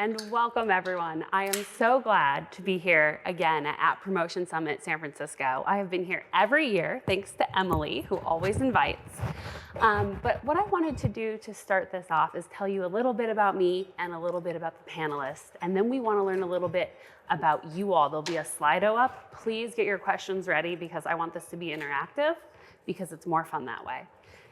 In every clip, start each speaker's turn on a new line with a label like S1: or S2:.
S1: and welcome everyone. I am so glad to be here again at Promotion Summit San Francisco. I have been here every year, thanks to Emily, who always invites. But what I wanted to do to start this off is tell you a little bit about me and a little bit about the panelists, and then we want to learn a little bit about you all. There'll be a Slido up. Please get your questions ready because I want this to be interactive because it's more fun that way.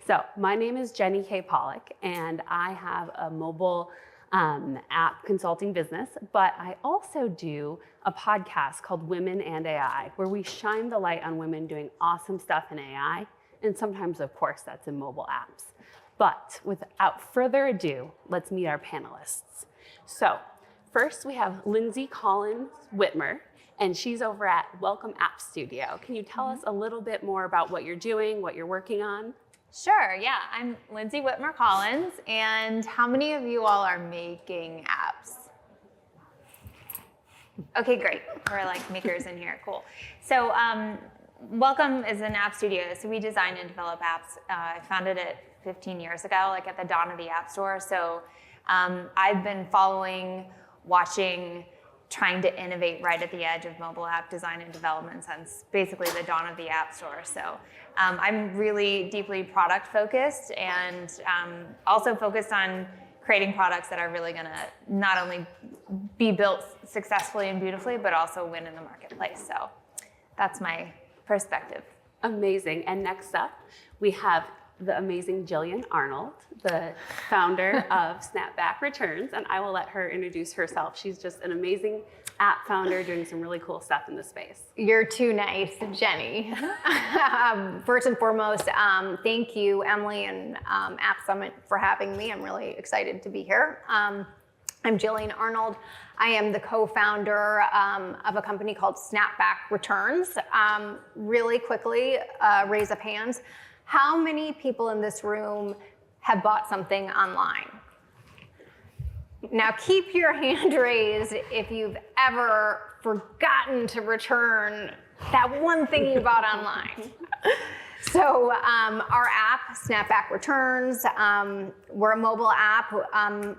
S1: So my name is Jenny K. Pollock, and I have a mobile app consulting business, but I also do a podcast called Women and AI, where we shine the light on women doing awesome stuff in AI, and sometimes, of course, that's in mobile apps. But without further ado, let's meet our panelists. So first, we have Lindsey Witmer, and she's over at Welcome App Studio. Can you tell us a little bit more about what you're doing, what you're working on?
S2: Sure, yeah. I'm Lindsey Witmer Collins, and how many of you all are making apps? Okay, great. We're like makers in here, cool. So Welcome is an app studio, so we design and develop apps. I founded it 15 years ago, like at the dawn of the App Store. So I've been following, watching, trying to innovate right at the edge of mobile app design and development since basically the dawn of the App Store. So I'm really deeply product focused and also focused on creating products that are really gonna not only be built successfully and beautifully, but also win in the marketplace. So that's my perspective.
S1: Amazing. And next up, we have the amazing Jillian Arnold, the founder of Snapback Returns, and I will let her introduce herself. She's just an amazing app founder doing some really cool stuff in the space.
S3: You're too nice, Jenny. First and foremost, thank you, Emily and App Summit for having me. I'm really excited to be here. I'm Jillian Arnold. I am the co-founder of a company called Snapback Returns. Really quickly, raise of hands. How many people in this room have bought something online? Now keep your hand raised if you've ever forgotten to return that one thing you bought online. So our app, Snapback Returns, we're a mobile app.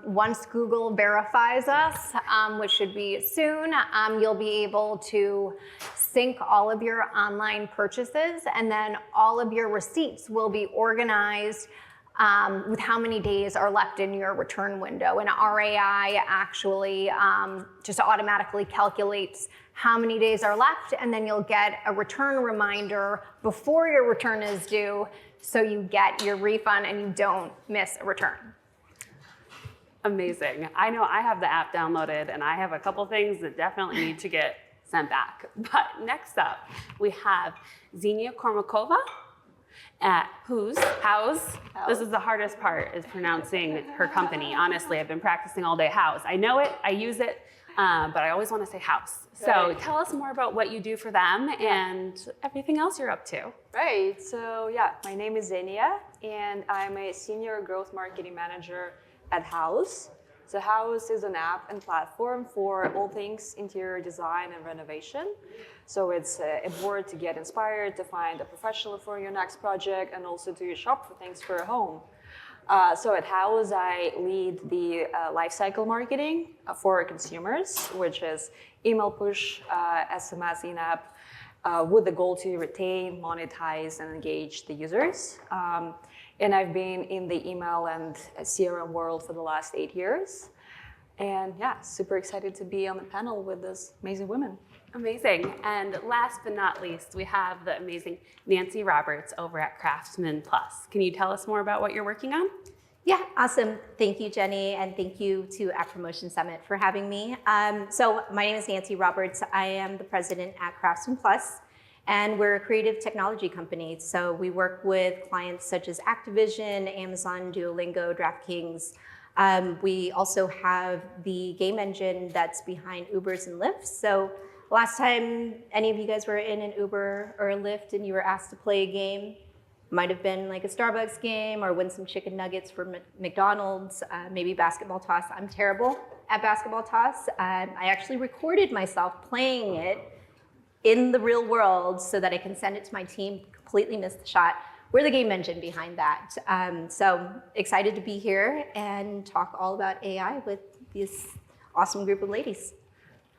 S3: Once Google verifies us, which should be soon, you'll be able to sync all of your online purchases, and then all of your receipts will be organized with how many days are left in your return window. And our AI actually just automatically calculates how many days are left, and then you'll get a return reminder before your return is due, so you get your refund and you don't miss a return.
S1: Amazing. I know I have the app downloaded, and I have a couple things that definitely need to get sent back. But next up, we have Xenia Kupriyanova at houzz. This is the hardest part, is pronouncing her company. Honestly, I've been practicing all day. Houzz. I know it, I use it, but I always want to say house. So tell us more about what you do for them and everything else you're up to.
S4: Right, so yeah, my name is Xenia, and I'm a senior growth marketing manager at houzz. So houzz is an app and platform for all things interior design and renovation. So it's a board to get inspired, to find a professional for your next project, and also to shop for things for a home. So at houzz, I lead the lifecycle marketing for consumers, which is email push, SMS, in-app, with the goal to retain, monetize, and engage the users. And I've been in the email and CRM world for the last 8 years. And yeah, super excited to be on the panel with this amazing women.
S1: Amazing. And last but not least, we have the amazing Nancy Roberts over at CRAFTSMAN Plus. Can you tell us more about what you're working on?
S5: Yeah, awesome. Thank you, Jenny, and thank you to App Promotion Summit for having me. So my name is Nancy Roberts. I am the president at CRAFTSMAN Plus, and we're a creative technology company. So we work with clients such as Activision, Amazon, Duolingo, DraftKings. We also have the game engine that's behind Ubers and Lyfts. So last time any of you guys were in an Uber or a Lyft and you were asked to play a game, might have been like a Starbucks game or win some chicken nuggets from McDonald's, maybe basketball toss. I'm terrible at basketball toss. I actually recorded myself playing it in the real world so that I can send it to my team, completely missed the shot. We're the game engine behind that. So excited to be here and talk all about AI with these awesome group of ladies.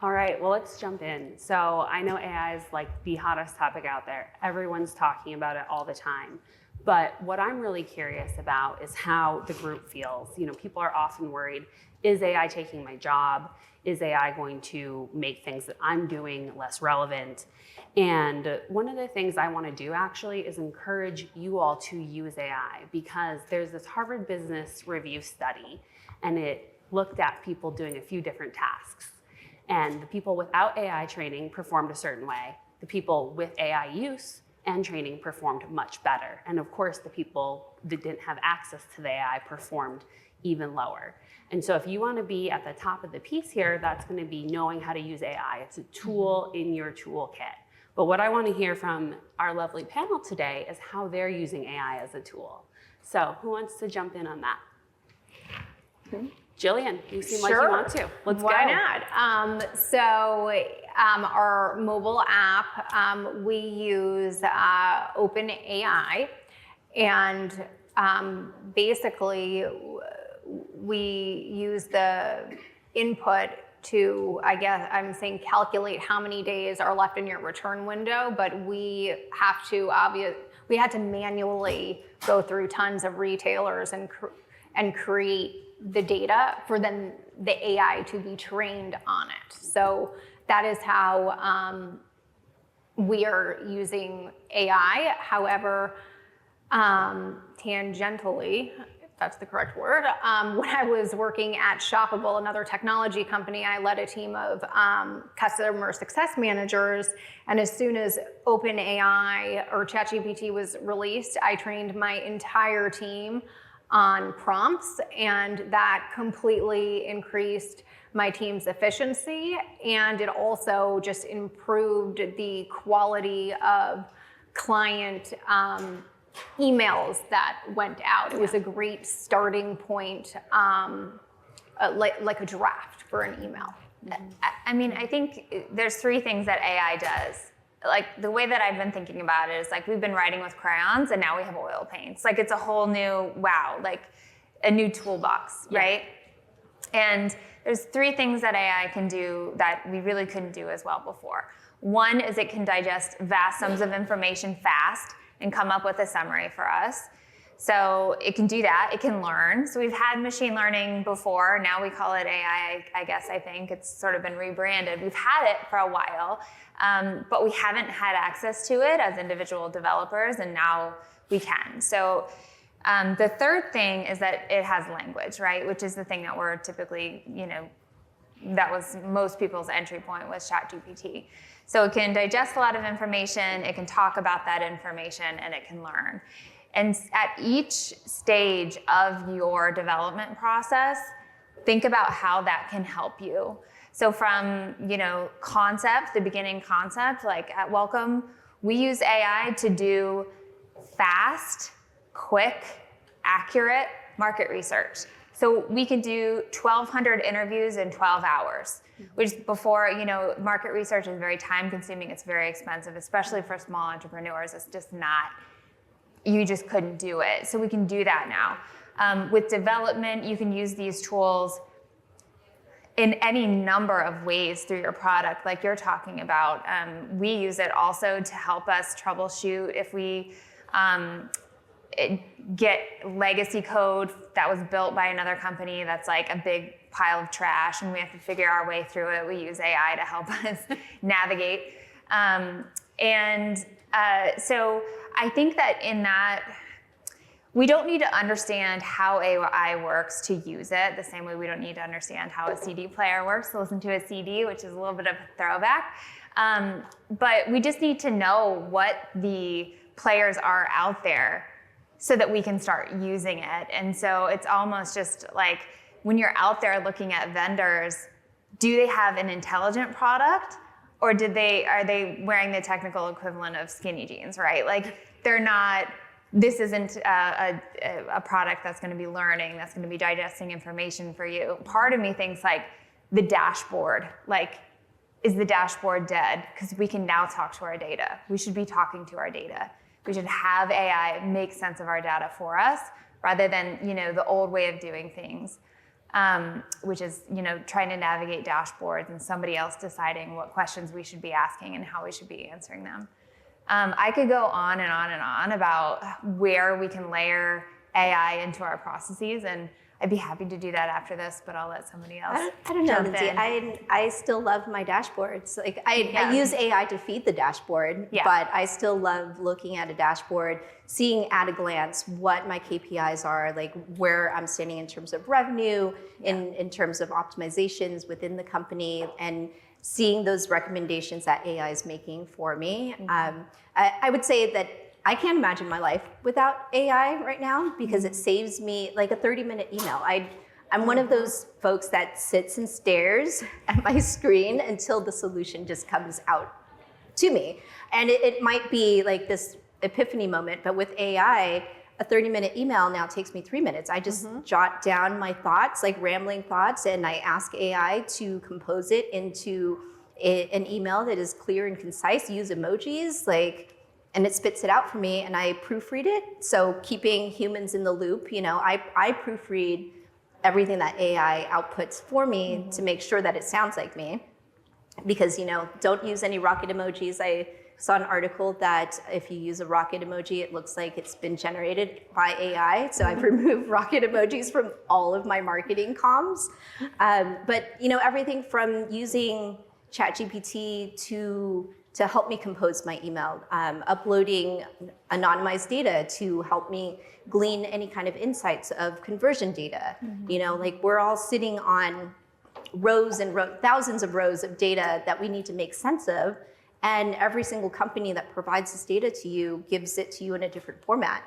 S1: All right, well, let's jump in. So I know AI is like the hottest topic out there. Everyone's talking about it all the time. But what I'm really curious about is how the group feels. You know, people are often worried, is AI taking my job? Is AI going to make things that I'm doing less relevant? And one of the things I want to do actually is encourage you all to use AI, because there's this Harvard Business Review study, and it looked at people doing a few different tasks. And the people without AI training performed a certain way. The people with AI use and training performed much better. And of course, the people that didn't have access to the AI performed even lower. And so if you want to be at the top of the piece here, that's going to be knowing how to use AI. It's a tool in your toolkit. But what I want to hear from our lovely panel today is how they're using AI as a tool. So who wants to jump in on that? Jillian, you seem like you want to. Let's go.
S3: Why not? Our mobile app, we use OpenAI, and basically we use the input to, I guess I'm saying, calculate how many days are left in your return window, but we had to manually go through tons of retailers and create the data for then the AI to be trained on it. So that is how we are using AI. However, tangentially, if that's the correct word, when I was working at Shoppable, another technology company, I led a team of customer success managers. And as soon as OpenAI or ChatGPT was released, I trained my entire team on prompts, and that completely increased my team's efficiency, and it also just improved the quality of client emails that went out. It was a great starting point, like a draft for an email.
S2: I mean, I think there's three things that AI does. Like, the way that I've been thinking about it is, like, we've been writing with crayons and now we have oil paints. Like, it's a whole new, wow, like a new toolbox, right? And there's three things that AI can do that we really couldn't do as well before. One is it can digest vast sums of information fast and come up with a summary for us. So it can do that. It can learn. So we've had machine learning before. Now we call it AI, I guess. I think it's sort of been rebranded. We've had it for a while, but we haven't had access to it as individual developers, and now we can. So the third thing is that it has language, right? Which is the thing that we're typically, that was most people's entry point was ChatGPT. So it can digest a lot of information, it can talk about that information, and it can learn. And at each stage of your development process, think about how that can help you. So from, concept, the beginning concept, like at Welcome, we use AI to do fast, quick, accurate market research. So we can do 1,200 interviews in 12 hours, which before, market research is very time consuming, it's very expensive, especially for small entrepreneurs. It's just not, you just couldn't do it. So we can do that now. With development, you can use these tools in any number of ways through your product, like you're talking about. We use it also to help us troubleshoot if we get legacy code that was built by another company that's like a big pile of trash and we have to figure our way through it. We use AI to help us navigate. So I think that in that, we don't need to understand how AI works to use it, the same way we don't need to understand how a CD player works to listen to a CD, which is a little bit of a throwback. But we just need to know what the players are out there so that we can start using it. And so it's almost just like when you're out there looking at vendors, do they have an intelligent product? Or are they wearing the technical equivalent of skinny jeans, right? Like they're not, this isn't a product that's gonna be learning, that's gonna be digesting information for you. Part of me thinks like the dashboard, like, is the dashboard dead? Because we can now talk to our data. We should be talking to our data. We should have AI make sense of our data for us rather than, the old way of doing things. which is, trying to navigate dashboards and somebody else deciding what questions we should be asking and how we should be answering them. I could go on and on and on about where we can layer AI into our processes, and I'd be happy to do that after this, but I'll let somebody else
S5: I don't know,
S2: jump
S5: Lindsey.
S2: in.
S5: I still love my dashboards. Like I use AI to feed the dashboard, but I still love looking at a dashboard, seeing at a glance what my KPIs are, like where I'm standing in terms of revenue, in terms of optimizations within the company, and seeing those recommendations that AI is making for me. I would say that I can't imagine my life without AI right now, because it saves me like a 30-minute email. I'm one of those folks that sits and stares at my screen until the solution just comes out to me. And it might be like this epiphany moment, but with AI, a 30-minute email now takes me 3 minutes. I just jot down my thoughts, like rambling thoughts, and I ask AI to compose it into an email that is clear and concise, use emojis, and it spits it out for me, and I proofread it. So keeping humans in the loop, I proofread everything that AI outputs for me to make sure that it sounds like me. Because, don't use any rocket emojis. I saw an article that if you use a rocket emoji, it looks like it's been generated by AI. So I've removed rocket emojis from all of my marketing comms. But, everything from using ChatGPT to help me compose my email, uploading anonymized data to help me glean any kind of insights of conversion data. We're all sitting on rows and thousands of rows of data that we need to make sense of. And every single company that provides this data to you gives it to you in a different format.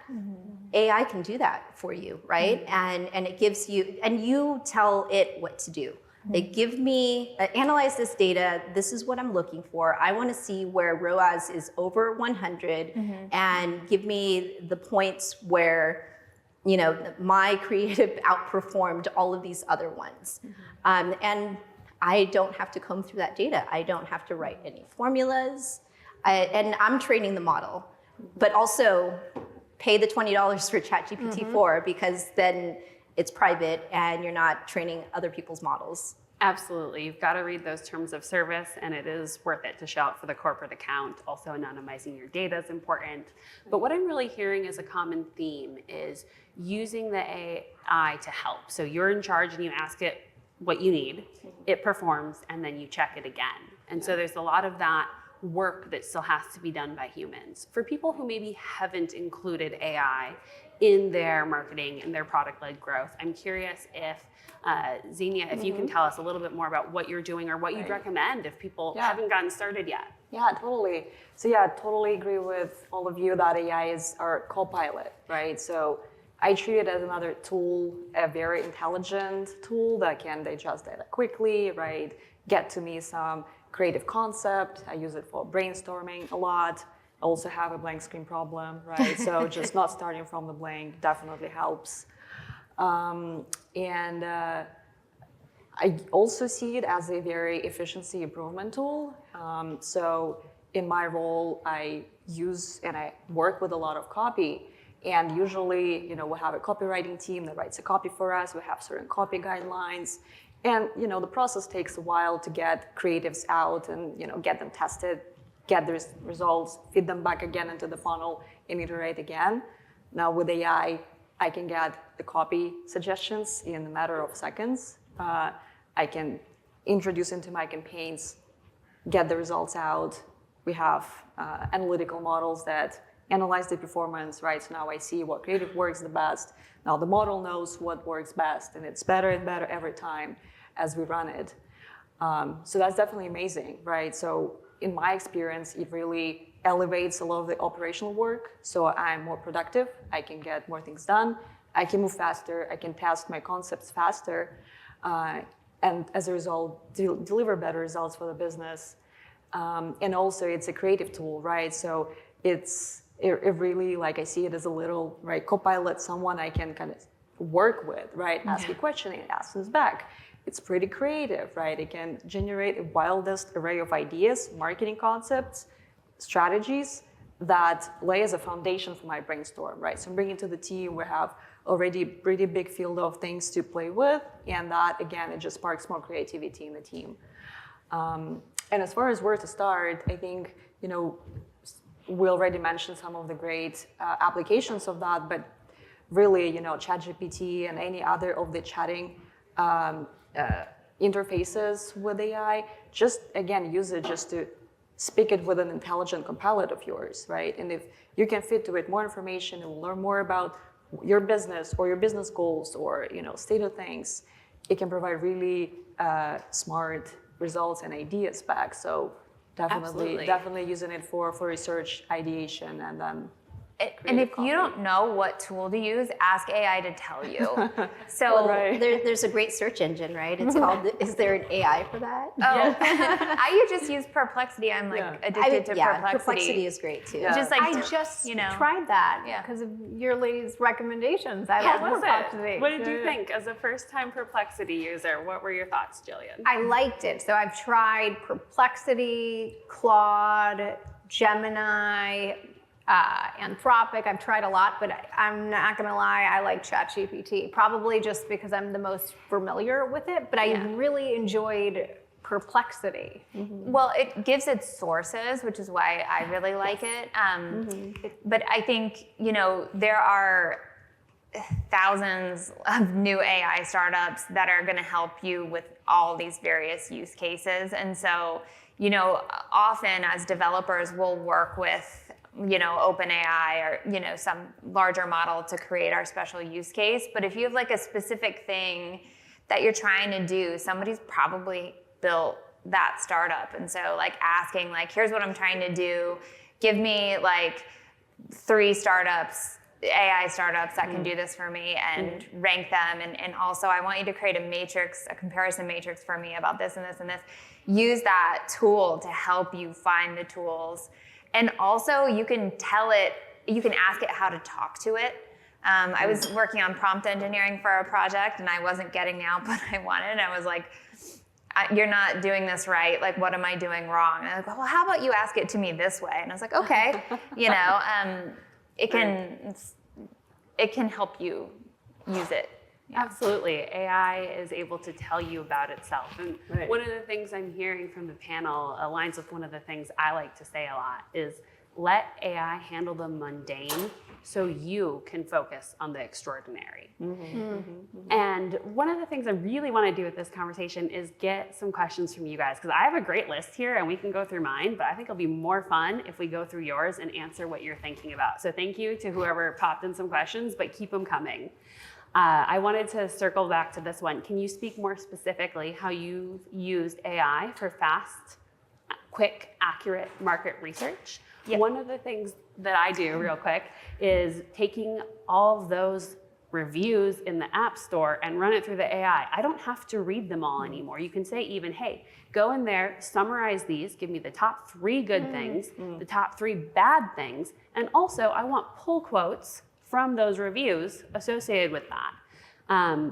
S5: AI can do that for you, right? And it gives you, and you tell it what to do. Like, give me, analyze this data. This is what I'm looking for. I want to see where ROAS is over 100, and give me the points where, my creative outperformed all of these other ones. And I don't have to comb through that data. I don't have to write any formulas. And I'm training the model, but also pay the $20 for ChatGPT 4, because then it's private and you're not training other people's models.
S1: Absolutely. You've got to read those terms of service, and it is worth it to show out for the corporate account. Also, anonymizing your data is important. But what I'm really hearing as a common theme is using the AI to help. So you're in charge and you ask it what you need, it performs, and then you check it again. And so there's a lot of that work that still has to be done by humans. For people who maybe haven't included AI in their marketing and their product-led growth, I'm curious if, Xenia, if you can tell us a little bit more about what you're doing or what you'd recommend if people haven't gotten started yet.
S4: Yeah, totally. So totally agree with all of you that AI is our co-pilot, right? So I treat it as another tool, a very intelligent tool that can digest data quickly, right? Get to me some creative concept. I use it for brainstorming a lot. I also have a blank screen problem, right? So just not starting from the blank definitely helps. I also see it as a very efficiency improvement tool. So in my role, I use and I work with a lot of copy. And usually, we have a copywriting team that writes a copy for us. We have certain copy guidelines. And, the process takes a while to get creatives out and, get them tested, get the results, feed them back again into the funnel, and iterate again. Now with AI, I can get the copy suggestions in a matter of seconds. I can introduce into my campaigns, get the results out. We have analytical models that analyze the performance, right? So now I see what creative works the best. Now the model knows what works best, and it's better and better every time as we run it. So that's definitely amazing, right? So in my experience, it really elevates a lot of the operational work. So I'm more productive, I can get more things done, I can move faster, I can test my concepts faster, and as a result, deliver better results for the business. And also it's a creative tool, right? So it really, like, I see it as a little, right, co-pilot, someone I can kind of work with, right? Ask a question and it answers back. It's pretty creative, right? It can generate a wildest array of ideas, marketing concepts, strategies, that lays a foundation for my brainstorm, right? So I'm bringing to the team, we have already pretty big field of things to play with, and that, again, it just sparks more creativity in the team. And as far as where to start, I think, you know, we already mentioned some of the great applications of that, but really, you know, ChatGPT and any other of the chatting interfaces with AI, just, again, use it just to speak it with an intelligent copilot of yours, right? And if you can fit to it more information and learn more about your business or your business goals or, you know, state of things, it can provide really smart results and ideas back. So definitely using it for research, ideation, and then
S2: and if you don't know what tool to use, ask AI to tell you. So
S5: There's a great search engine, right? It's called, is there an AI for that?
S2: Oh, I just use Perplexity. I'm like addicted to Perplexity.
S5: Perplexity is great too.
S2: Just like,
S3: I just
S2: you know,
S3: tried that because of your ladies' recommendations. I love Perplexity.
S1: What did you think as a first-time Perplexity user? What were your thoughts, Jillian?
S3: I liked it. So I've tried Perplexity, Claude, Gemini, Anthropic. I've tried a lot, but I'm not gonna lie, I like ChatGPT, probably just because I'm the most familiar with it, but I really enjoyed Perplexity.
S2: well, it gives its sources, which is why I really like it. But I think, you know, there are thousands of new AI startups that are gonna help you with all these various use cases. And so, you know, often as developers, we'll work with, you know, OpenAI or, you know, some larger model to create our special use case. But if you have like a specific thing that you're trying to do, somebody's probably built that startup. And so like asking like, here's what I'm trying to do. Give me like 3 startups, AI startups that can do this for me, and rank them. And also I want you to create a matrix, a comparison matrix for me about this and this and this. Use that tool to help you find the tools. And also you can tell it, you can ask it how to talk to it. I was working on prompt engineering for a project and I wasn't getting the output I wanted. I was like, you're not doing this right. Like, what am I doing wrong? And I was like, well, how about you ask it to me this way? And I was like, okay, you know, it can help you use it.
S1: Yeah. Absolutely. AI is able to tell you about itself. And one of the things I'm hearing from the panel aligns with one of the things I like to say a lot is let AI handle the mundane so you can focus on the extraordinary. And one of the things I really want to do with this conversation is get some questions from you guys, because I have a great list here and we can go through mine, but I think it'll be more fun if we go through yours and answer what you're thinking about. So thank you to whoever popped in some questions, but keep them coming. I wanted to circle back to this one. Can you speak more specifically how you've used AI for fast, quick, accurate market research? One of the things that I do real quick is taking all of those reviews in the App Store and run it through the AI. I don't have to read them all anymore. You can say even, hey, go in there, summarize these, give me the top 3 good things, the top 3 bad things, and also I want pull quotes from those reviews associated with that.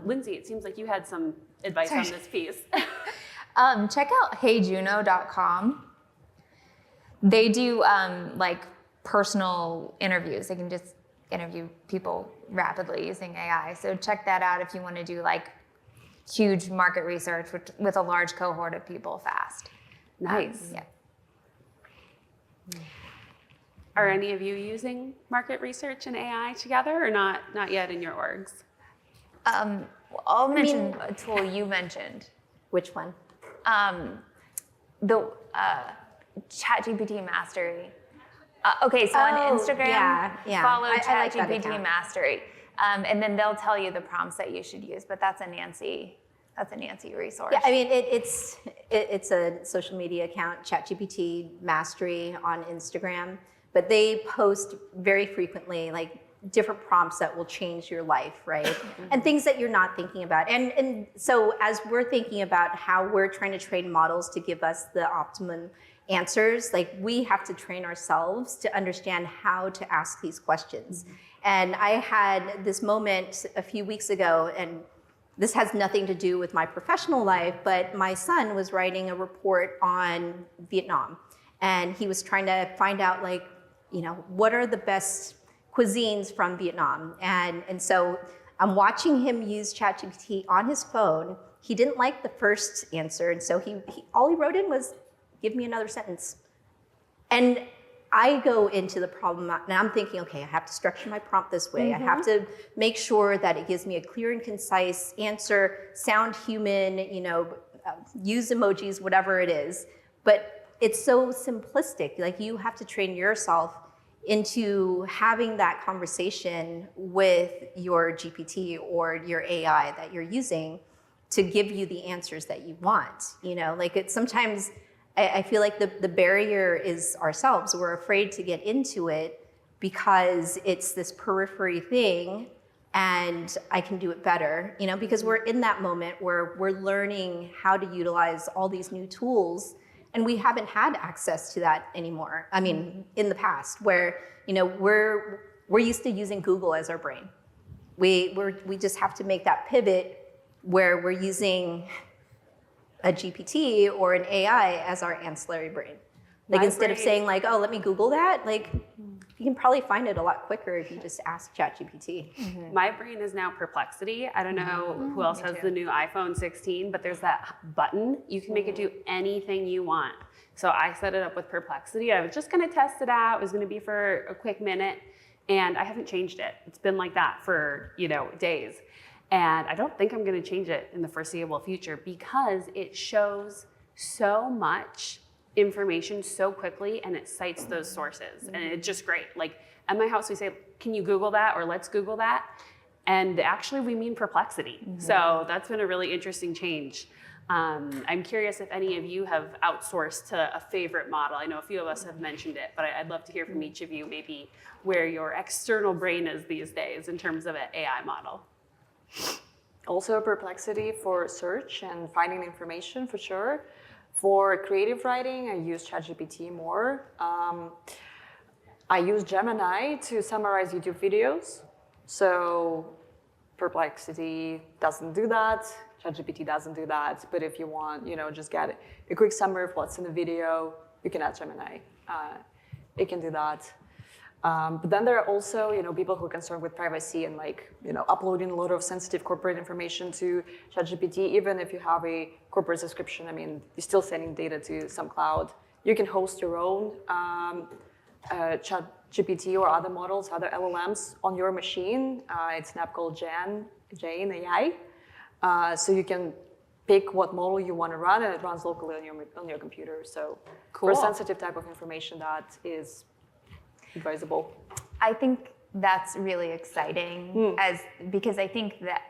S1: Lindsey, it seems like you had some advice on this piece.
S2: Check out heyjuno.com. They do like personal interviews. They can just interview people rapidly using AI. So check that out if you want to do like huge market research with a large cohort of people fast.
S1: Nice.
S2: Yeah.
S1: Are any of you using market research and AI together, or not yet in your orgs?
S2: I'll mention a tool you mentioned.
S5: Which one?
S2: The ChatGPT Mastery. Okay, so on Instagram, follow ChatGPT Mastery, and then they'll tell you the prompts that you should use. But that's a Nancy resource.
S5: Yeah, I mean it's a social media account, ChatGPT Mastery on Instagram, but they post very frequently like different prompts that will change your life, right? And things that you're not thinking about. And so as we're thinking about how we're trying to train models to give us the optimum answers, like we have to train ourselves to understand how to ask these questions. And I had this moment a few weeks ago, and this has nothing to do with my professional life, but my son was writing a report on Vietnam. And he was trying to find out like what are the best cuisines from Vietnam? And so I'm watching him use ChatGPT on his phone. He didn't like the first answer, and so he all he wrote in was, give me another sentence. And I go into the problem, and I'm thinking, okay, I have to structure my prompt this way. I have to make sure that it gives me a clear and concise answer, sound human, use emojis, whatever it is. But it's so simplistic. Like, you have to train yourself into having that conversation with your GPT or your AI that you're using to give you the answers that you want. Like, it's sometimes, I feel like the barrier is ourselves. We're afraid to get into it because it's this periphery thing and I can do it better, because we're in that moment where we're learning how to utilize all these new tools, and we haven't had access to that anymore. I mean, in the past, where, we're used to using Google as our brain. We just have to make that pivot where we're using a GPT or an AI as our ancillary brain. Like, instead of saying like, oh, let me Google that, like, you can probably find it a lot quicker if you just ask ChatGPT.
S1: My brain is now Perplexity. I don't know who else has the new iPhone 16, but there's that button. You can make it do anything you want. So I set it up with Perplexity. I was just gonna test it out. It was gonna be for a quick minute, and I haven't changed it. It's been like that for, days. And I don't think I'm gonna change it in the foreseeable future because it shows so much information so quickly, and it cites those sources, and it's just great. Like, at my house, we say, can you Google that, or let's Google that? And actually, we mean Perplexity. So that's been a really interesting change. I'm curious if any of you have outsourced to a favorite model. I know a few of us have mentioned it, but I'd love to hear from each of you maybe where your external brain is these days in terms of an AI model.
S4: Also Perplexity for search and finding information, for sure. For creative writing, I use ChatGPT more. I use Gemini to summarize YouTube videos. So Perplexity doesn't do that. ChatGPT doesn't do that. But if you want, just get a quick summary of what's in the video, you can add Gemini. It can do that. But then there are also, people who are concerned with privacy and uploading a lot of sensitive corporate information to ChatGPT. Even if you have a corporate subscription, I mean, you're still sending data to some cloud. You can host your own ChatGPT or other models, other LLMs on your machine. It's an app called Jane AI. So you can pick what model you want to run, and it runs locally on your computer. So
S1: cool.
S4: For a sensitive type of information, that is advisable.
S2: I think that's really exciting because I think that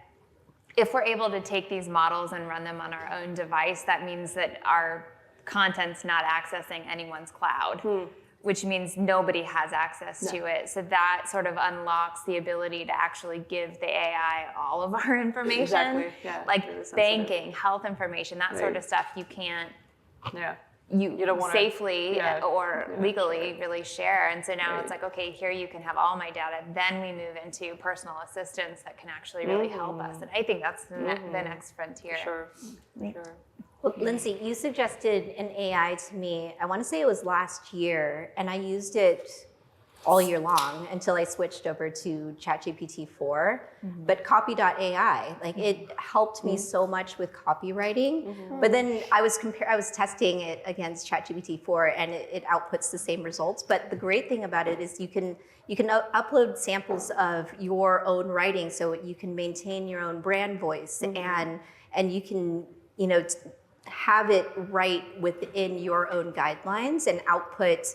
S2: if we're able to take these models and run them on our own device, that means that our content's not accessing anyone's cloud, which means nobody has access to it. So that sort of unlocks the ability to actually give the AI all of our information.
S4: Exactly. Yeah,
S2: like
S4: really sensitive.
S2: banking, health information, that sort of stuff you can't you don't want safely or legally really share. And so now it's like, okay, here you can have all my data. Then we move into personal assistants that can actually really help us. And I think that's the next frontier.
S4: Sure.
S5: Well, Lindsey, you suggested an AI to me, I want to say it was last year, and I used it all year long until I switched over to ChatGPT 4. But copy.ai, it helped me so much with copywriting. But then I was testing it against ChatGPT 4, and it outputs the same results. But the great thing about it is you can upload samples of your own writing, so you can maintain your own brand voice, and you can have it write within your own guidelines and output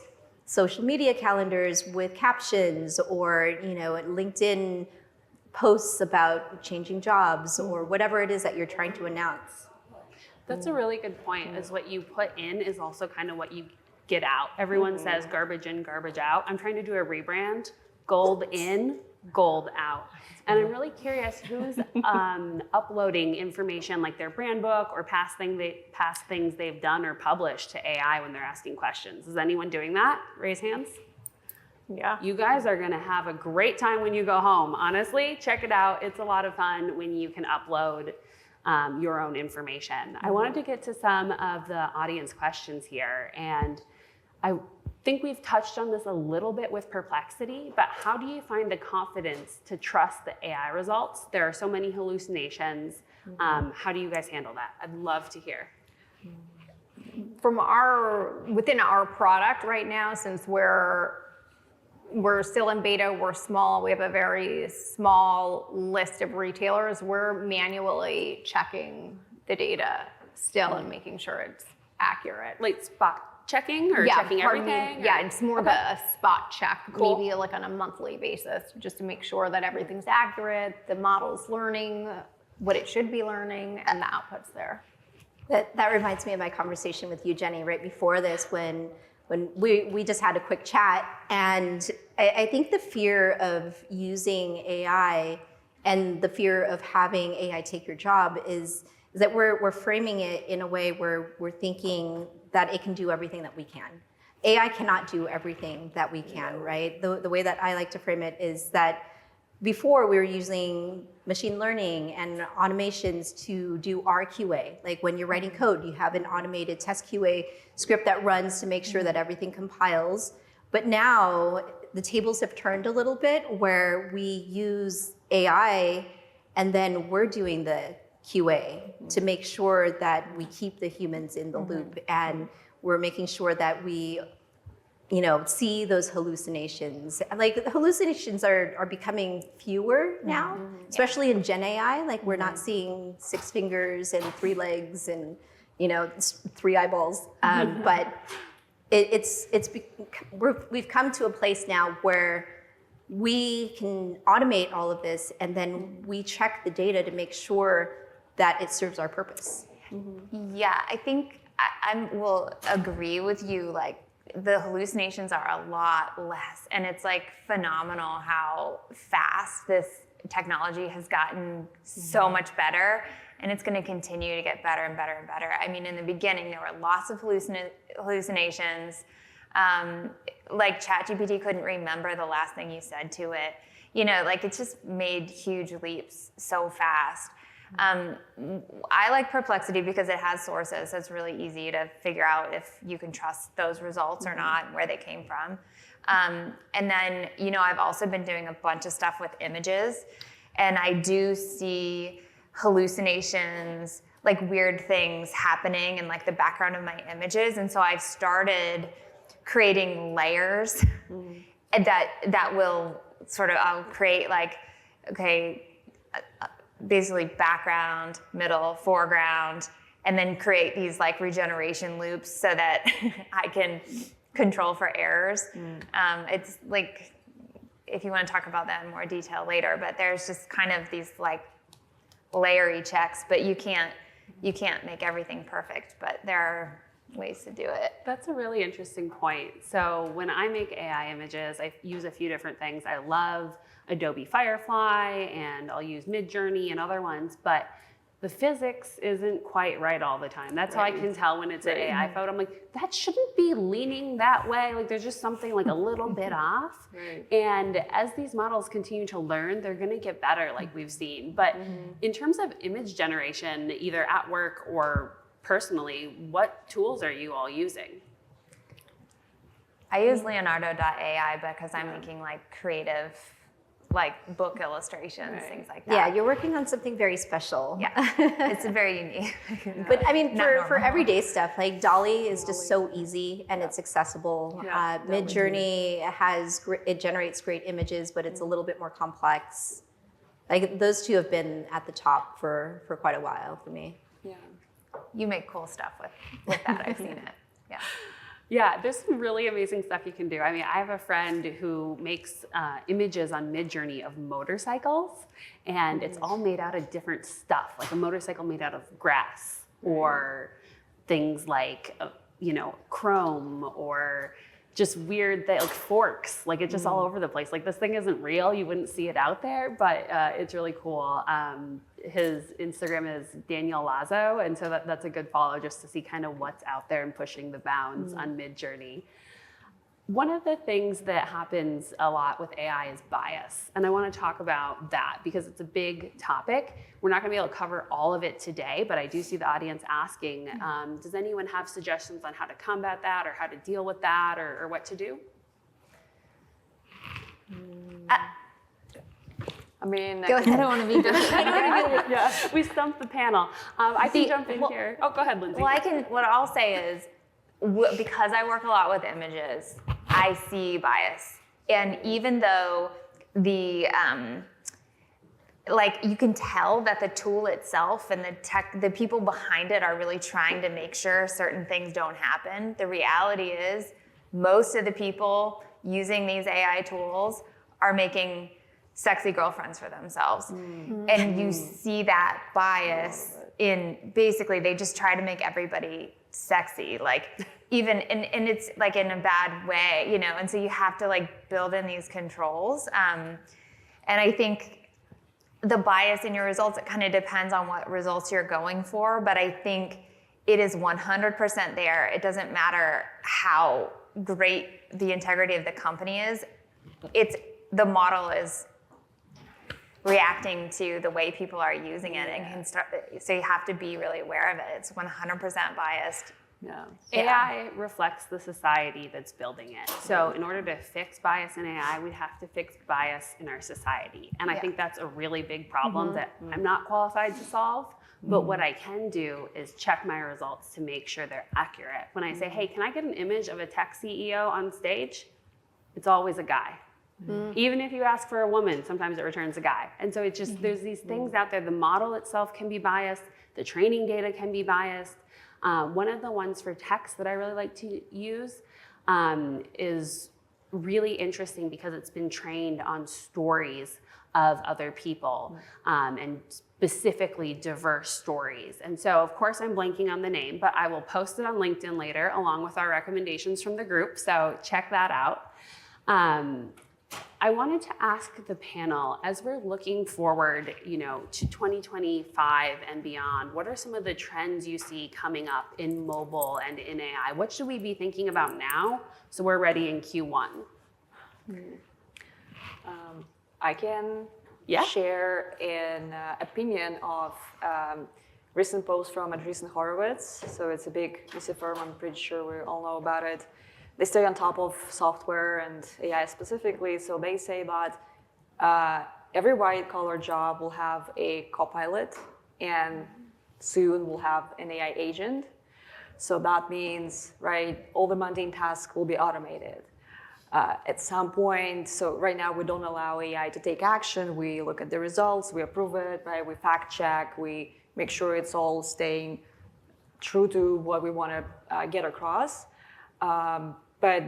S5: social media calendars with captions, or LinkedIn posts about changing jobs, or whatever it is that you're trying to announce.
S1: That's a really good point, is what you put in is also kind of what you get out. Everyone says garbage in, garbage out. I'm trying to do a rebrand, gold in, gold out. And I'm really curious who's uploading information like their brand book or past things they've done or published to AI when they're asking questions. Is anyone doing that? Raise hands.
S4: Yeah.
S1: You guys are gonna have a great time when you go home. Honestly, check it out. It's a lot of fun when you can upload your own information. I wanted to get to some of the audience questions here, and think we've touched on this a little bit with Perplexity, but how do you find the confidence to trust the AI results? There are so many hallucinations. How do you guys handle that? I'd love to hear.
S3: From within our product right now, since we're still in beta, we're small, we have a very small list of retailers, we're manually checking the data still and making sure it's accurate.
S1: Like spot checking or checking everything?
S3: Yeah, it's more of a spot check, maybe like on a monthly basis, just to make sure that everything's accurate, the model's learning what it should be learning, and the output's there.
S5: That reminds me of my conversation with you, Jenny, right before this, when we just had a quick chat, and I think the fear of using AI and the fear of having AI take your job is that we're framing it in a way where we're thinking that it can do everything that we can. AI cannot do everything that we can, right? The way that I like to frame it is that before we were using machine learning and automations to do our QA. Like when you're writing code, you have an automated test QA script that runs to make sure that everything compiles. But now the tables have turned a little bit where we use AI and then we're doing the QA to make sure that we keep the humans in the loop, and we're making sure that we see those hallucinations. Like the hallucinations are becoming fewer now, especially in Gen AI. Like we're not seeing 6 fingers and 3 legs and 3 eyeballs. But we've come to a place now where we can automate all of this, and then we check the data to make sure that it serves our purpose.
S2: Yeah, I think I will agree with you. Like, the hallucinations are a lot less, and it's like phenomenal how fast this technology has gotten so much better, and it's going to continue to get better and better and better. I mean, in the beginning, there were lots of hallucinations. Like ChatGPT couldn't remember the last thing you said to it. Like it just made huge leaps so fast. I like Perplexity because it has sources, so it's really easy to figure out if you can trust those results or not, and where they came from. And then, I've also been doing a bunch of stuff with images, and I do see hallucinations, like weird things happening in like the background of my images. And so I've started creating layers and that will I'll create like, basically background, middle, foreground, and then create these like regeneration loops so that I can control for errors. It's like, if you want to talk about that in more detail later, but there's just kind of these like layery checks, but you can't make everything perfect, but there are ways to do it.
S1: That's a really interesting point. So when I make AI images, I use a few different things. I love Adobe Firefly, and I'll use Midjourney and other ones, but the physics isn't quite right all the time. That's how I can tell when it's an AI photo. I'm like, that shouldn't be leaning that way. Like there's just something like a little bit off. And as these models continue to learn, they're gonna get better, like we've seen. But in terms of image generation, either at work or personally, what tools are you all using?
S2: I use Leonardo.ai because I'm making like creative, like book illustrations, things like that.
S5: Yeah, you're working on something very special.
S2: Yeah, it's very unique.
S5: But I mean, for everyday stuff, like Dolly is just so easy and it's accessible. Midjourney it generates great images, but it's a little bit more complex. Like those two have been at the top for quite a while for me.
S4: Yeah.
S2: You make cool stuff with that. I've seen it. Yeah.
S1: Yeah, there's some really amazing stuff you can do. I mean, I have a friend who makes images on Midjourney of motorcycles, and it's all made out of different stuff, like a motorcycle made out of grass, or things like, chrome, or just weird like forks. Like it's just all over the place. Like this thing isn't real. You wouldn't see it out there, but it's really cool. His Instagram is Daniel Lazo, and so that's a good follow just to see kind of what's out there and pushing the bounds on Midjourney. One of the things that happens a lot with AI is bias. And I want to talk about that because it's a big topic. We're not going to be able to cover all of it today, but I do see the audience asking, does anyone have suggestions on how to combat that or how to deal with that or what to do?
S4: I mean,
S3: Go ahead.
S2: I don't want to be different.
S1: Yeah, we stumped the panel. I can jump in here. Oh, go ahead, Lindsey.
S2: Well, what I'll say is, because I work a lot with images, I see bias. And even though the, like you can tell that the tool itself and the people behind it are really trying to make sure certain things don't happen, the reality is most of the people using these AI tools are making sexy girlfriends for themselves. And you see that bias in basically they just try to make everybody sexy, like even and it's like in a bad way, you know, and so you have to like build in these controls. And I think the bias in your results, it kind of depends on what results you're going for, but I think it is 100% there. It doesn't matter how great the integrity of the company is. The model is reacting to the way people are using it and can start, so you have to be really aware of it. It's 100% biased.
S1: Yeah. AI reflects the society that's building it. So in order to fix bias in AI, we have to fix bias in our society. And I think that's a really big problem that I'm not qualified to solve. But what I can do is check my results to make sure they're accurate. When I say, hey, can I get an image of a tech CEO on stage? It's always a guy. Even if you ask for a woman, sometimes it returns a guy. And so it's just, there's these things out there. The model itself can be biased. The training data can be biased. One of the ones for text that I really like to use is really interesting because it's been trained on stories of other people and specifically diverse stories. And so, of course, I'm blanking on the name, but I will post it on LinkedIn later along with our recommendations from the group. So check that out. I wanted to ask the panel, as we're looking forward, you know, to 2025 and beyond, what are some of the trends you see coming up in mobile and in AI? What should we be thinking about now so we're ready in Q1?
S4: I can share an opinion of recent post from Andreessen Horowitz. So it's a big VC firm. I'm pretty sure we all know about it. They stay on top of software and AI specifically. So they say that every white-collar job will have a copilot, and soon we'll have an AI agent. So that means, right, all the mundane tasks will be automated. At some point, so right now we don't allow AI to take action. We look at the results, we approve it, right? We fact check, we make sure it's all staying true to what we want to get across. But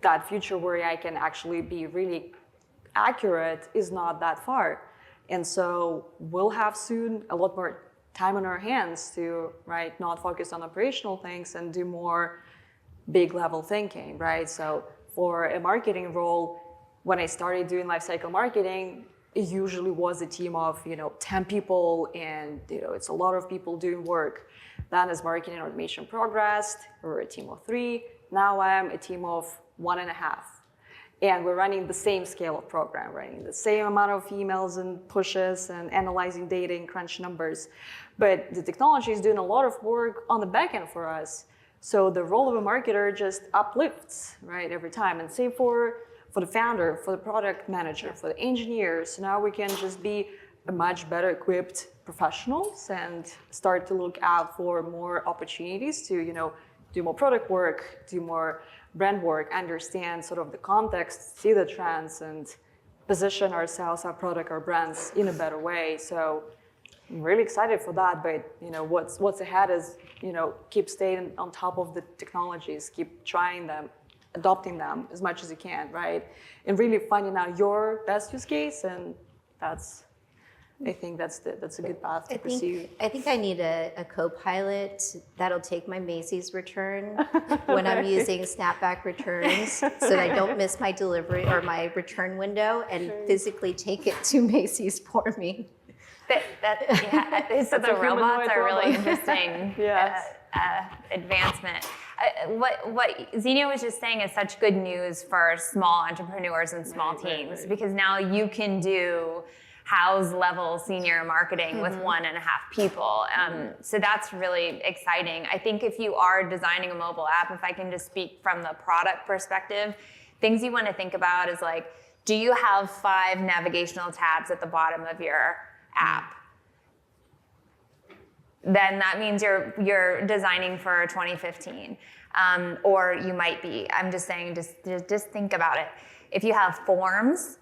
S4: that future where AI can actually be really accurate is not that far. And so we'll have soon a lot more time on our hands to, right, not focus on operational things and do more big level thinking, right? So for a marketing role, when I started doing lifecycle marketing, it usually was a team of, 10 people, and it's a lot of people doing work. Then as marketing automation progressed, we were a team of 3. Now I'm a team of 1.5. And we're running the same scale of program, running the same amount of emails and pushes and analyzing data and crunch numbers. But the technology is doing a lot of work on the back end for us. So the role of a marketer just uplifts, right, every time. And same for the founder, for the product manager, for the engineers. Now we can just be a much better equipped professionals and start to look out for more opportunities to, do more product work, do more brand work, understand sort of the context, see the trends, and position ourselves, our product, our brands in a better way. So I'm really excited for that. But what's ahead is keep staying on top of the technologies, keep trying them, adopting them as much as you can, right? And really finding out your best use case, and I think that's a good path to pursue.
S5: I think I need a co-pilot that'll take my Macy's return when I'm using Snapback returns so that I don't miss my delivery or my return window and physically take it to Macy's for me.
S2: So the robots are really interesting advancement. what Xenia was just saying is such good news for small entrepreneurs and small teams, because now you can do houzz level senior marketing with 1.5 people. So that's really exciting. I think if you are designing a mobile app, if I can just speak from the product perspective, things you want to think about is like, do you have 5 navigational tabs at the bottom of your app? Then that means you're designing for 2015. Or you might be. I'm just saying, just think about it. If you have forms,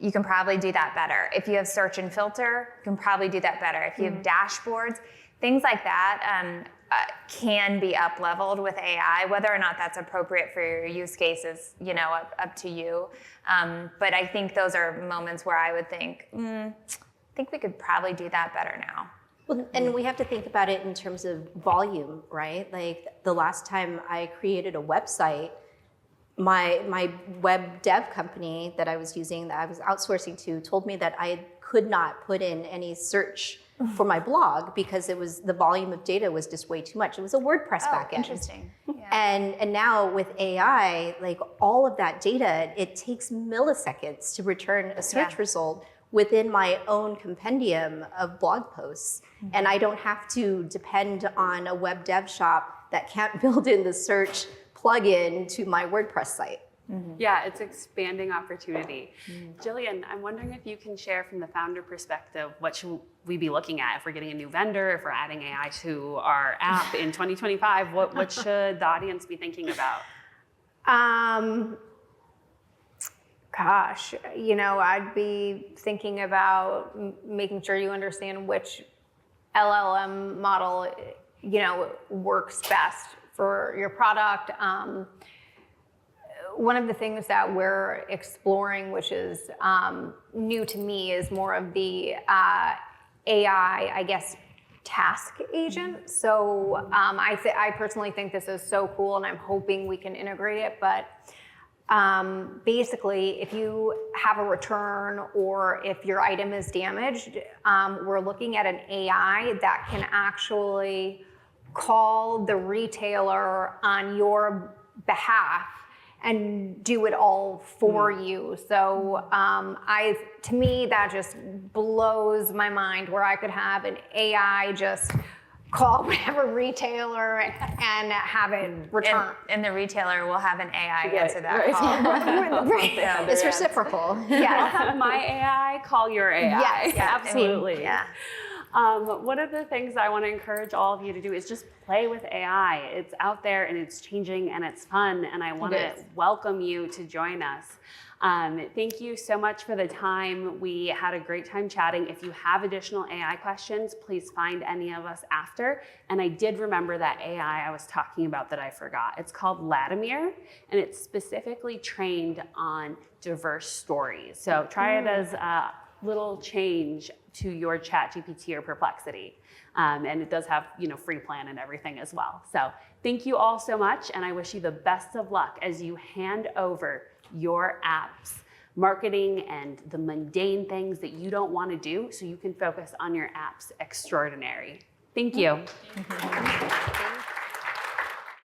S2: you can probably do that better. If you have search and filter, you can probably do that better. If you have dashboards, things like that can be up-leveled with AI. Whether or not that's appropriate for your use case is, up to you. But I think those are moments where I would think, I think we could probably do that better now.
S5: Well, and we have to think about it in terms of volume, right? Like the last time I created a website, my web dev company that I was using, that I was outsourcing to, told me that I could not put in any search for my blog because the volume of data was just way too much. It was a WordPress backend.
S2: Interesting. Yeah.
S5: And now with AI, like all of that data, it takes milliseconds to return a search result within my own compendium of blog posts. And I don't have to depend on a web dev shop that can't build in the search plugin to my WordPress site.
S1: Yeah, it's expanding opportunity. Jillian, I'm wondering if you can share from the founder perspective, what should we be looking at if we're getting a new vendor, if we're adding AI to our app in 2025, what should the audience be thinking about?
S3: Gosh, I'd be thinking about making sure you understand which LLM model, works best for your product. One of the things that we're exploring, which is new to me, is more of the AI, I guess, task agent. So I personally think this is so cool, and I'm hoping we can integrate it. But basically, if you have a return or if your item is damaged, we're looking at an AI that can actually call the retailer on your behalf and do it all for you. So to me, that just blows my mind, where I could have an AI just call whatever retailer and have it return.
S2: And the retailer will have an AI answer that call.
S5: It's reciprocal.
S1: I'll have my AI call your AI.
S3: Yes,
S1: absolutely. One of the things I want to encourage all of you to do is just play with AI. It's out there and it's changing and it's fun, and I want to welcome you to join us. Thank you so much for the time. We had a great time chatting. If you have additional AI questions, please find any of us after. And I did remember that AI I was talking about that I forgot. It's called Latimer, and it's specifically trained on diverse stories. So try it as a little change to your ChatGPT or Perplexity. And it does have, free plan and everything as well. So thank you all so much, and I wish you the best of luck as you hand over your apps, marketing, and the mundane things that you don't want to do, so you can focus on your app's extraordinary. Thank you.